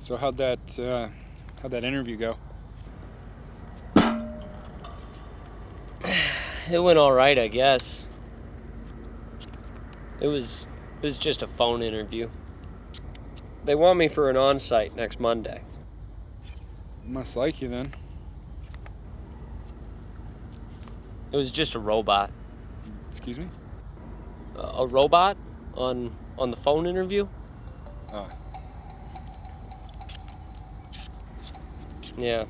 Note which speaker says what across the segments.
Speaker 1: So how'd that interview go?
Speaker 2: It went all right, I guess. It was just a phone interview. They want me for an on-site next Monday.
Speaker 1: Must like you then.
Speaker 2: It was just a robot.
Speaker 1: Excuse me?
Speaker 2: A robot on the phone interview?
Speaker 1: Oh.
Speaker 2: Yeah.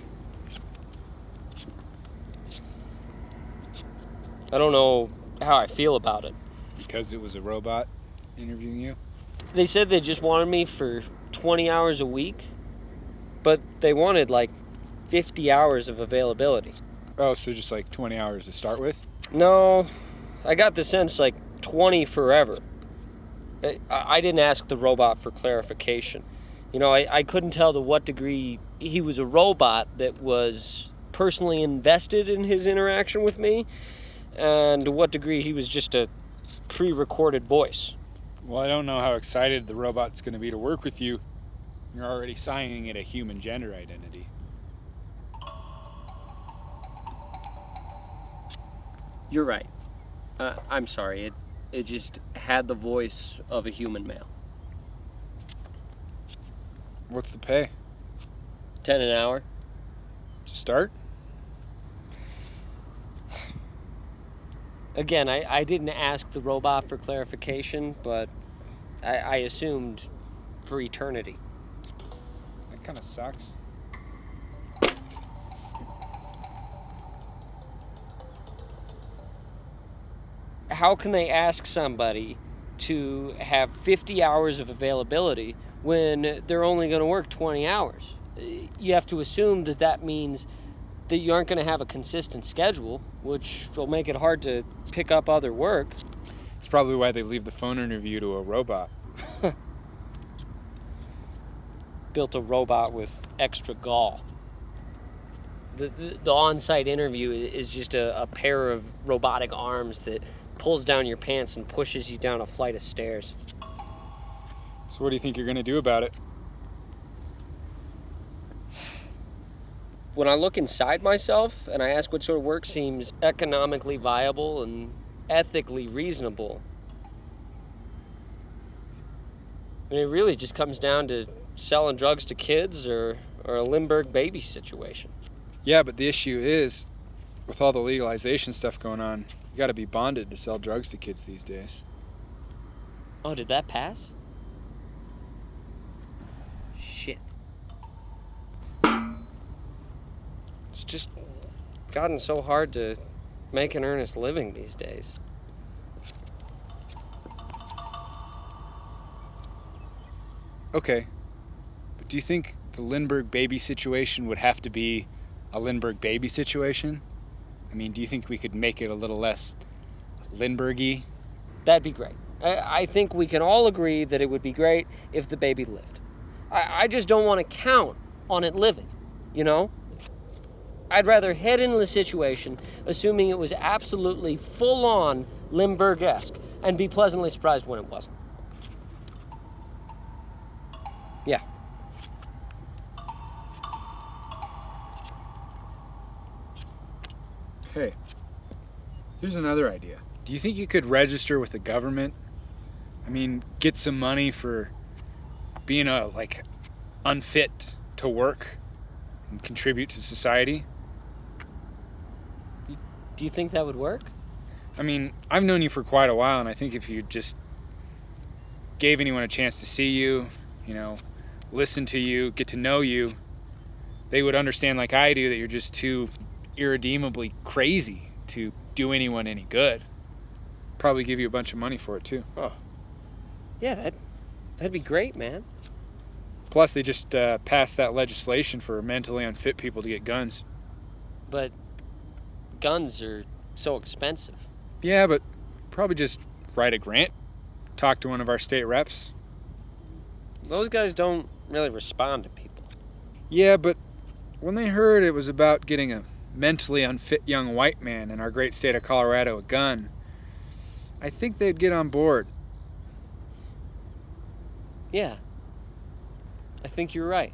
Speaker 2: I don't know how I feel about it.
Speaker 1: Because it was a robot interviewing you?
Speaker 2: They said they just wanted me for 20 hours a week, but they wanted like 50 hours of availability.
Speaker 1: Oh, so just like 20 hours to start with?
Speaker 2: No, I got the sense like 20 forever. I didn't ask the robot for clarification. You know, I couldn't tell to what degree he was a robot that was personally invested in his interaction with me, and to what degree he was just a pre-recorded voice.
Speaker 1: Well, I don't know how excited the robot's going to be to work with you. You're already assigning it a human gender identity.
Speaker 2: You're right. I'm sorry. It just had the voice of a human male.
Speaker 1: What's the pay?
Speaker 2: 10 an hour.
Speaker 1: To start?
Speaker 2: Again, I didn't ask the robot for clarification, but I assumed for eternity.
Speaker 1: That kind of sucks.
Speaker 2: How can they ask somebody to have 50 hours of availability when they're only going to work 20 hours? You have to assume that that means that you aren't going to have a consistent schedule, which will make it hard to pick up other work.
Speaker 1: It's probably why they leave the phone interview to a robot.
Speaker 2: Built a robot with extra gall. The on-site interview is just a pair of robotic arms that pulls down your pants and pushes you down a flight of stairs.
Speaker 1: So what do you think you're going to do about it?
Speaker 2: When I look inside myself and I ask what sort of work seems economically viable and ethically reasonable, I mean, it really just comes down to selling drugs to kids or a Lindbergh baby situation.
Speaker 1: Yeah, but the issue is, with all the legalization stuff going on, you gotta be bonded to sell drugs to kids these days.
Speaker 2: Oh, did that pass? Shit. It's just gotten so hard to make an earnest living these days.
Speaker 1: Okay, but do you think the Lindbergh baby situation would have to be a Lindbergh baby situation? I mean, do you think we could make it a little less Lindbergh-y?
Speaker 2: That'd be great. I think we can all agree that it would be great if the baby lived. I just don't want to count on it living, you know? I'd rather head into the situation assuming it was absolutely full-on Lindbergh-esque and be pleasantly surprised when it wasn't. Yeah.
Speaker 1: Hey, here's another idea. Do you think you could register with the government? I mean, get some money for being unfit to work and contribute to society?
Speaker 2: Do you think that would work?
Speaker 1: I mean, I've known you for quite a while, and I think if you just gave anyone a chance to see you, listen to you, get to know you, they would understand like I do that you're just too irredeemably crazy to do anyone any good. Probably give you a bunch of money for it too.
Speaker 2: Oh. Yeah, that'd be great, man.
Speaker 1: Plus, they just passed that legislation for mentally unfit people to get guns.
Speaker 2: But guns are so expensive.
Speaker 1: Yeah, but probably just write a grant, talk to one of our state reps.
Speaker 2: Those guys don't really respond to people.
Speaker 1: Yeah, but when they heard it was about getting a mentally unfit young white man in our great state of Colorado a gun, I think they'd get on board.
Speaker 2: Yeah. I think you're right.